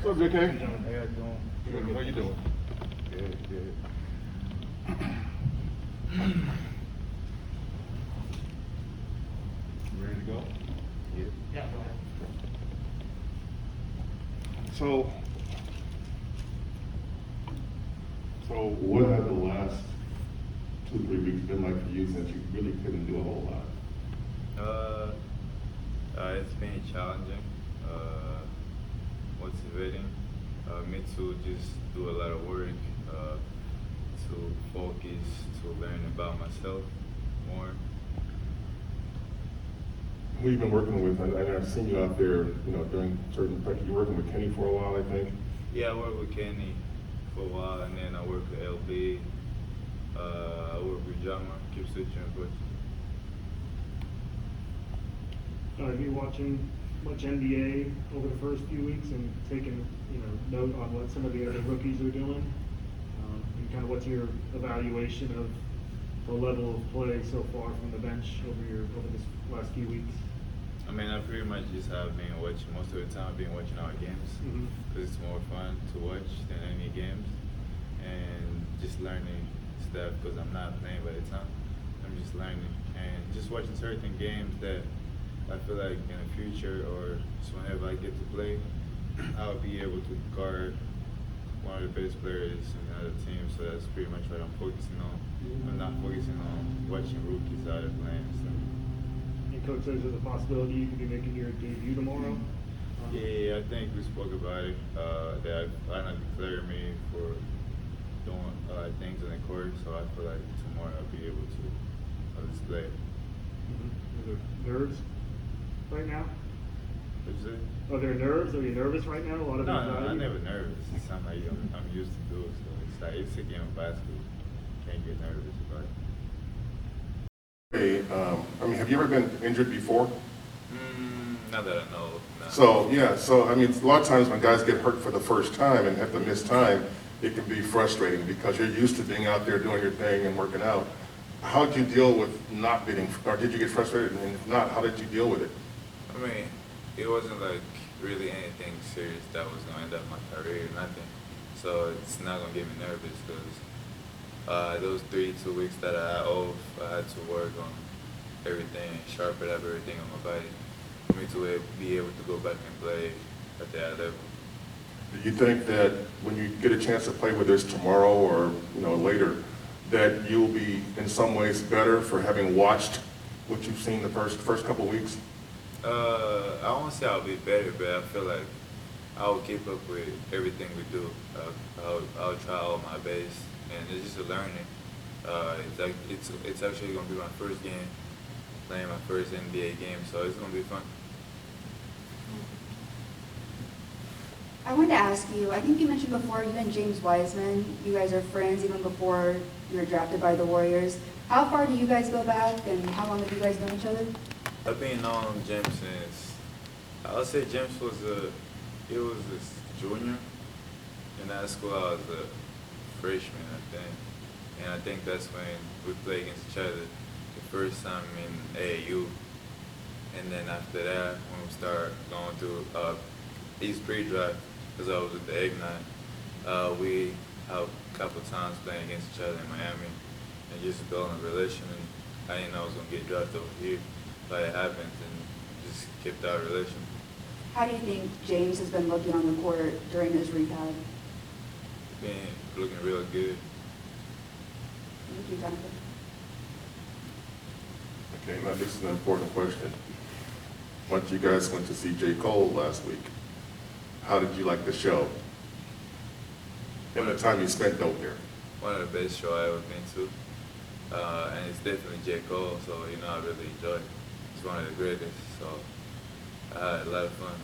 What's up, JK? How you doing? Good. How you doing? Good. Ready to go? Yeah, go ahead. So what have the last 2-3 weeks been like for you since you really couldn't do a whole lot? It's been challenging, motivating me to just do a lot of work, to focus, to learn about myself more. Who you been working with? I've seen you out there, doing certain practice. You're working with Kenny for a while, I think. Yeah, I worked with Kenny for a while, and then I worked with LB. I worked with Jama, keep switching coach. Have you watching much NBA over the first few weeks and taking note on what some of the other rookies are doing? And kind of what's your evaluation of the level of play so far from the bench over this last few weeks? I mean, I pretty much just have been watching, most of the time I've been watching our games because it's more fun to watch than any games, and just learning stuff because I'm not playing by the time. I'm just learning and just watching certain games that I feel like in the future or just whenever I get to play, I'll be able to guard one of the best players in another team. So that's pretty much what I'm focusing on. I'm not focusing on watching rookies out there playing and stuff. And coach says there's a possibility you could be making your debut tomorrow. Yeah, I think we spoke about it. That I not declare me for doing things on the court, so I feel like tomorrow I'll be able to display it. Are there nerves right now? What'd you say? Are there nerves? Are you nervous right now? A lot of No, anxiety? I'm never nervous. It's something like I'm used to do it, so it's like it's a game of basketball. Can't get nervous about it. Hey, have you ever been injured before? Not that I know. No. So a lot of times when guys get hurt for the first time and have to miss time, it can be frustrating because you're used to being out there doing your thing and working out. How did you deal with not being, or did you get frustrated? And if not, how did you deal with it? I mean, it wasn't like really anything serious that was going to end up my career or nothing. So it's not going to get me nervous because those 2 weeks that I had off, I had to work on everything, sharpen up everything on my body for me to be able to go back and play at that level. Do you think that when you get a chance to play with us tomorrow or later, that you'll be in some ways better for having watched what you've seen the first couple of weeks? I won't say I'll be better, but I feel like I'll keep up with everything we do. I'll try all my best, and it's just a learning. It's actually going to be my first game, playing my first NBA game, so it's going to be fun. I wanted to ask you, I think you mentioned before you and James Wiseman, you guys are friends even before you were drafted by the Warriors. How far do you guys go back, and how long have you guys known each other? I've been on James since, I'll say James was a junior. In high school I was a freshman, I think. And I think that's when we played against each other the first time in AAU. And then after that, when we started going through East pre-draft, because I was with the Egg-9, we have a couple times playing against each other in Miami and just building a relation. And I didn't know I was going to get drafted over here, but it happened and just kept our relation. How do you think James has been looking on the court during his rehab? Been looking real good. Thank you, Jonathan. Okay, now this is an important question. Once you guys went to see J. Cole last week, how did you like the show? And the time you spent out there? One of the best shows I've ever been to. And it's definitely J. Cole, so I really enjoyed it. It's one of the greatest, so I had a lot of fun.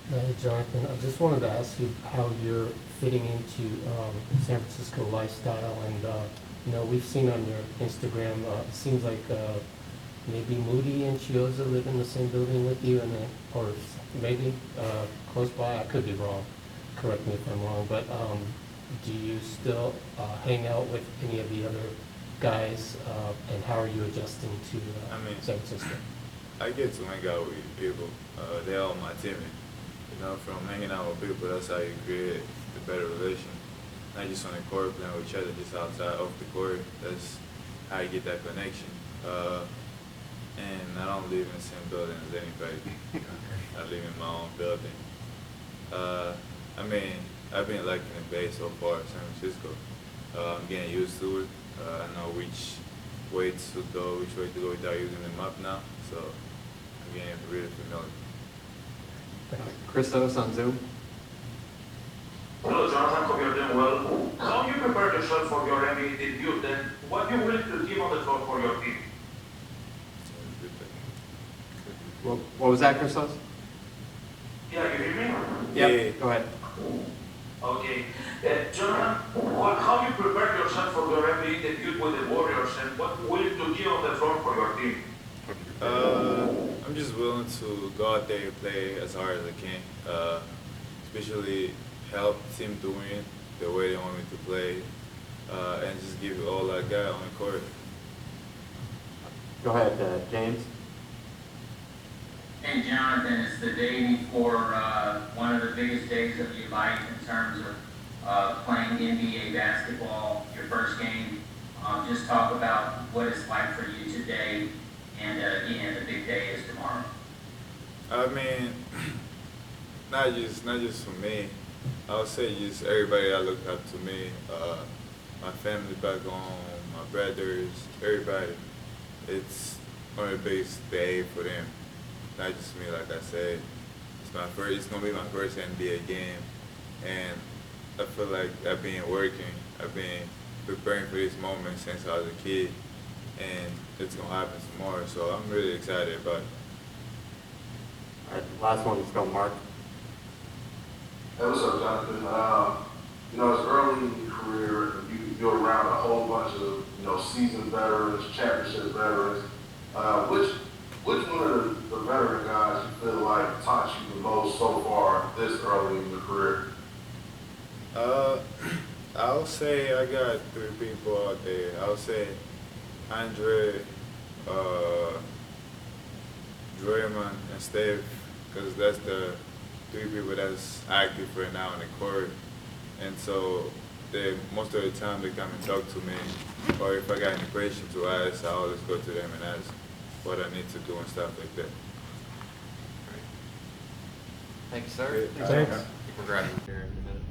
Hey, Jonathan, I just wanted to ask you how you're fitting into San Francisco lifestyle, and we've seen on your Instagram, it seems like maybe Moody and Chioza live in the same building with you, or maybe close by. I could be wrong. Correct me if I'm wrong, but do you still hang out with any of the other guys, and how are you adjusting to San Francisco? I get to hang out with people. They're all my teammates. You know, from hanging out with people, that's how you create a better relation. Not just on the court, playing with each other, just outside off the court. That's how you get that connection. And I don't live in the same building as anybody. I live in my own building. I mean, I've been liking the Bay so far, San Francisco. I'm getting used to it. I know which way to go without using the map now. So I'm getting really familiar. Christos on Zoom. Hello, Jonathan. Hope you're doing well. How you prepare yourself for your NBA debut? Then, what you willing to give on the floor for your team? What was that, Christos? Yeah, you hear me? Yeah. Go ahead. Okay. Jonathan, how you prepare yourself for your NBA debut with the Warriors, and what you willing to give on the floor for your team? I'm just willing to go out there and play as hard as I can, especially help team to win the way they want me to play, and just give it all I got on the court. Go ahead, James. Hey, Jonathan, it's the day before one of the biggest days of your life in terms of playing NBA basketball, your first game. Just talk about what it's like for you today, and again, the big day is tomorrow. I mean, not just for me. I would say just everybody that looked up to me, my family back home, my brothers, everybody. It's one of the biggest day for them. Not just me, like I said. It's gonna be my first NBA game, and I feel like I've been working. I've been preparing for this moment since I was a kid, and it's gonna happen tomorrow. So I'm really excited about it. All right, last one, let's go, Mark. Hey, what's up, Jonathan? You know, it's early in your career, and you're around a whole bunch of, you know, seasoned veterans, championship veterans. Which one of the veteran guys you feel like taught you the most so far this early in your career? I'll say I got three people out there. I'll say Andre, Draymond, and Steph, because that's the three people that's active right now on the court. And so most of the time they come and talk to me, or if I got any questions to ask, I always go to them and ask what I need to do and stuff like that. Thanks, sir. Yeah. Thanks. We'll grab you here in a minute.